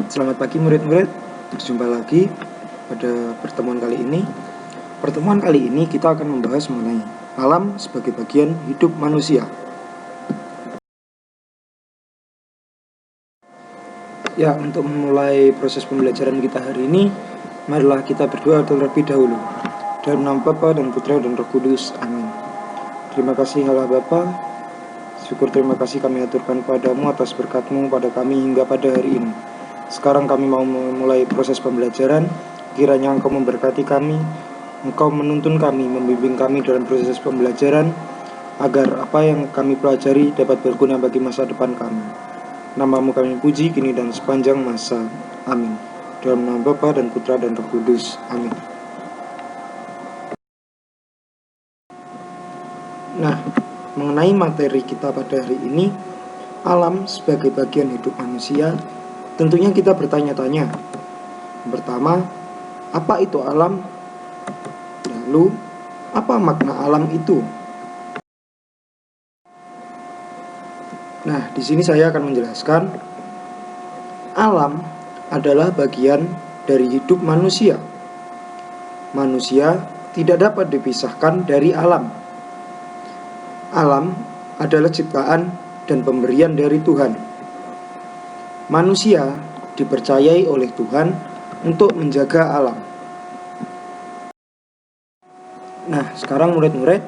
Selamat pagi murid-murid, berjumpa lagi pada pertemuan kali ini. Pertemuan kali ini kita akan membahas mengenai alam sebagai bagian hidup manusia. Ya, untuk memulai proses pembelajaran kita hari ini, marilah kita berdoa terlebih dahulu. Dalam nama Bapa dan Putra dan Roh Kudus, amin. Terima kasih Allah Bapa, syukur terima kasih kami aturkan padamu atas berkat-Mu pada kami hingga pada hari ini. Sekarang kami mau memulai proses pembelajaran. Kiranya Engkau memberkati kami, Engkau menuntun kami, membimbing kami dalam proses pembelajaran, agar apa yang kami pelajari dapat berguna bagi masa depan kami. Nama-Mu kami puji kini dan sepanjang masa. Amin. Dalam nama Bapa dan Putra dan Roh Kudus. Amin. Nah, mengenai materi kita pada hari ini, alam sebagai bagian hidup manusia, tentunya kita bertanya-tanya. Pertama, apa itu alam? Lalu, apa makna alam itu? Nah, di sini saya akan menjelaskan. Alam adalah bagian dari hidup manusia. Manusia tidak dapat dipisahkan dari alam. Alam adalah ciptaan dan pemberian dari Tuhan. Manusia dipercayai oleh Tuhan untuk menjaga alam. Nah, sekarang murid-murid,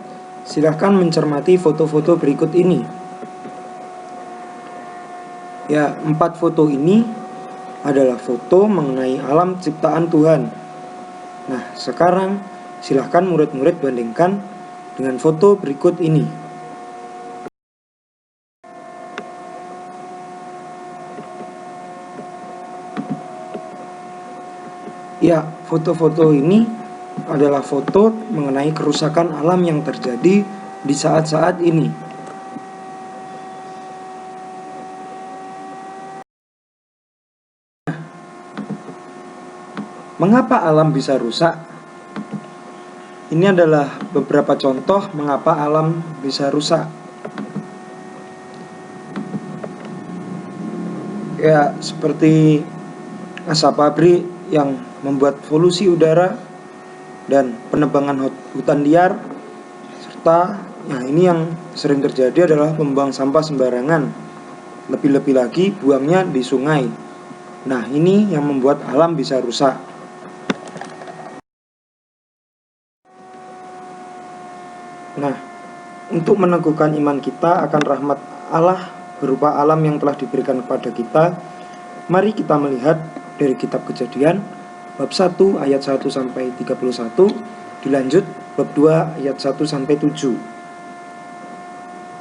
silahkan mencermati foto-foto berikut ini. Ya, 4 foto ini adalah foto mengenai alam ciptaan Tuhan. Nah, sekarang silahkan murid-murid bandingkan dengan foto berikut ini. Ya, foto-foto ini adalah foto mengenai kerusakan alam yang terjadi di saat-saat ini. Mengapa alam bisa rusak? Ini adalah beberapa contoh mengapa alam bisa rusak. Ya, seperti asap pabrik yang membuat polusi udara dan penebangan hutan liar, serta ini yang sering terjadi adalah membuang sampah sembarangan, lebih-lebih lagi buangnya di sungai. Nah, ini yang membuat alam bisa rusak. Nah, untuk meneguhkan iman kita akan rahmat Allah berupa alam yang telah diberikan kepada kita, mari kita melihat dari kitab Kejadian bab 1 ayat 1 sampai 31, dilanjut bab 2 ayat 1 sampai 7.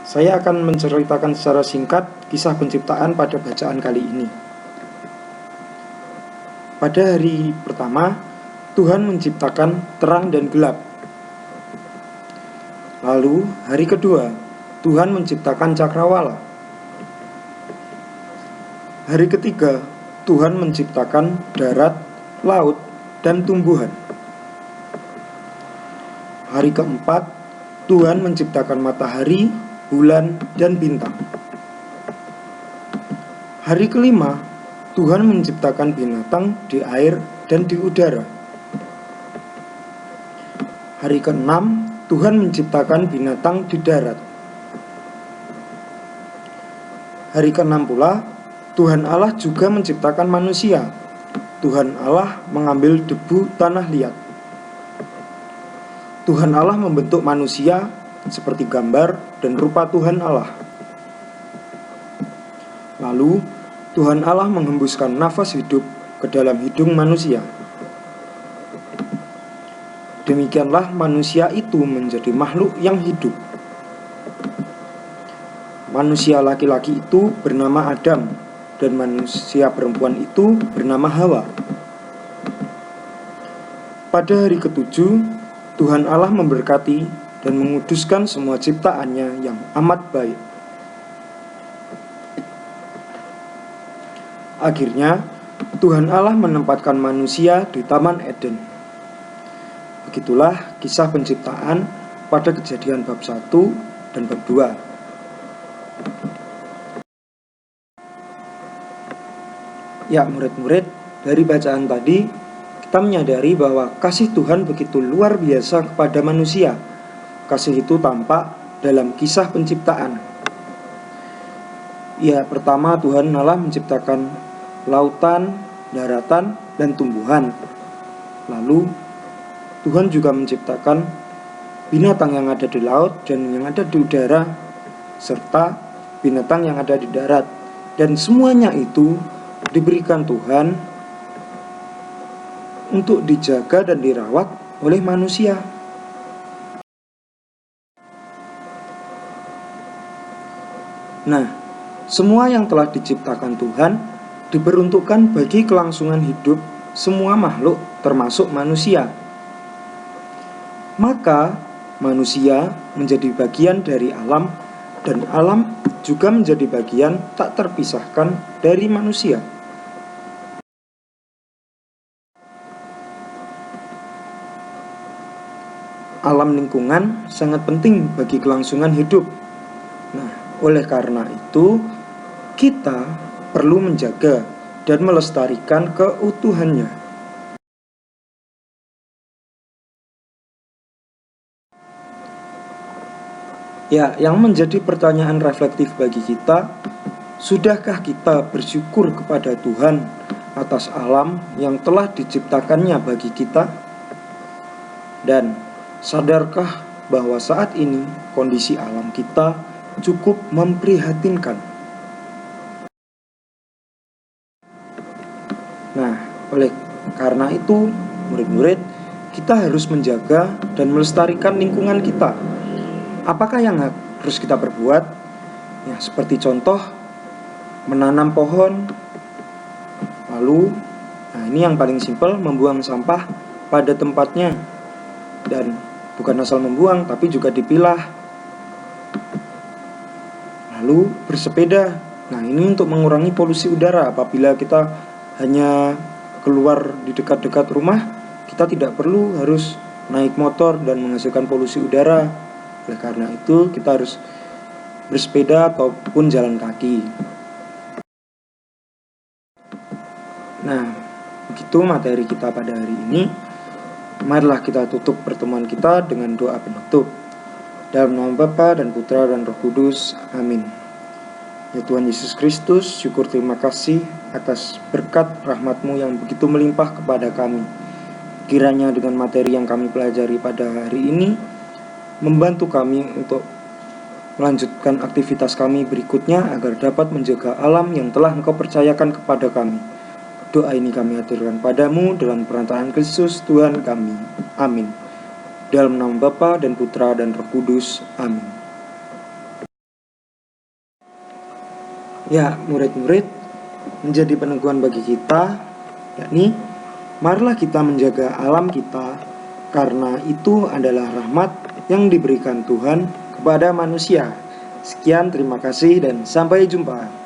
Saya akan menceritakan secara singkat kisah penciptaan pada bacaan kali ini. Pada hari pertama, Tuhan menciptakan terang dan gelap. Lalu, hari kedua, Tuhan menciptakan cakrawala. Hari ketiga, Tuhan menciptakan darat, laut, dan tumbuhan. Hari keempat, Tuhan menciptakan matahari, bulan, dan bintang. Hari kelima, Tuhan menciptakan binatang di air dan di udara. Hari keenam, Tuhan menciptakan binatang di darat. Hari keenam pula, Tuhan Allah juga menciptakan manusia. Tuhan Allah mengambil debu tanah liat. Tuhan Allah membentuk manusia seperti gambar dan rupa Tuhan Allah. Lalu, Tuhan Allah menghembuskan nafas hidup ke dalam hidung manusia. Demikianlah manusia itu menjadi makhluk yang hidup. Manusia laki-laki itu bernama Adam, dan manusia perempuan itu bernama Hawa. Pada hari ketujuh, Tuhan Allah memberkati dan menguduskan semua ciptaannya yang amat baik. Akhirnya, Tuhan Allah menempatkan manusia di Taman Eden. Begitulah kisah penciptaan pada Kejadian bab 1 dan bab 2. Ya murid-murid, dari bacaan tadi kita menyadari bahwa kasih Tuhan begitu luar biasa kepada manusia. Kasih itu tampak dalam kisah penciptaan. Ya, pertama Tuhan Allah menciptakan lautan, daratan, dan tumbuhan. Lalu Tuhan juga menciptakan binatang yang ada di laut dan yang ada di udara, serta binatang yang ada di darat. Dan semuanya itu diberikan Tuhan untuk dijaga dan dirawat oleh manusia. Nah, semua yang telah diciptakan Tuhan diperuntukkan bagi kelangsungan hidup semua makhluk termasuk manusia. Maka manusia menjadi bagian dari alam dan alam juga menjadi bagian tak terpisahkan dari manusia. Alam lingkungan sangat penting bagi kelangsungan hidup. Nah, oleh karena itu kita perlu menjaga dan melestarikan keutuhannya. Ya, yang menjadi pertanyaan reflektif bagi kita, sudahkah kita bersyukur kepada Tuhan atas alam yang telah diciptakannya bagi kita? Dan sadarkah bahwa saat ini kondisi alam kita cukup memprihatinkan? Nah, oleh karena itu, murid-murid, kita harus menjaga dan melestarikan lingkungan kita. Apakah yang harus kita perbuat? Ya, seperti contoh, menanam pohon. Lalu, ini yang paling simpel, membuang sampah pada tempatnya. Dan bukan asal membuang, tapi juga dipilah. Lalu, bersepeda. Nah, ini untuk mengurangi polusi udara. Apabila kita hanya keluar di dekat-dekat rumah, kita tidak perlu harus naik motor dan menghasilkan polusi udara. Oleh karena itu kita harus bersepeda ataupun jalan kaki. Nah, begitu materi kita pada hari ini. Marilah kita tutup pertemuan kita dengan doa penutup. Dalam nama Bapa dan Putra dan Roh Kudus. Amin. Ya Tuhan Yesus Kristus, syukur terima kasih atas berkat rahmat-Mu yang begitu melimpah kepada kami. Kiranya dengan materi yang kami pelajari pada hari ini membantu kami untuk melanjutkan aktivitas kami berikutnya agar dapat menjaga alam yang telah Engkau percayakan kepada kami. Doa ini kami aturkan padamu dalam perantaraan Kristus Tuhan kami. Amin. Dalam nama Bapa dan Putra dan Roh Kudus. Amin. Ya, murid-murid, menjadi peneguhan bagi kita, yakni marilah kita menjaga alam kita, karena itu adalah rahmat yang diberikan Tuhan kepada manusia. Sekian, terima kasih dan sampai jumpa.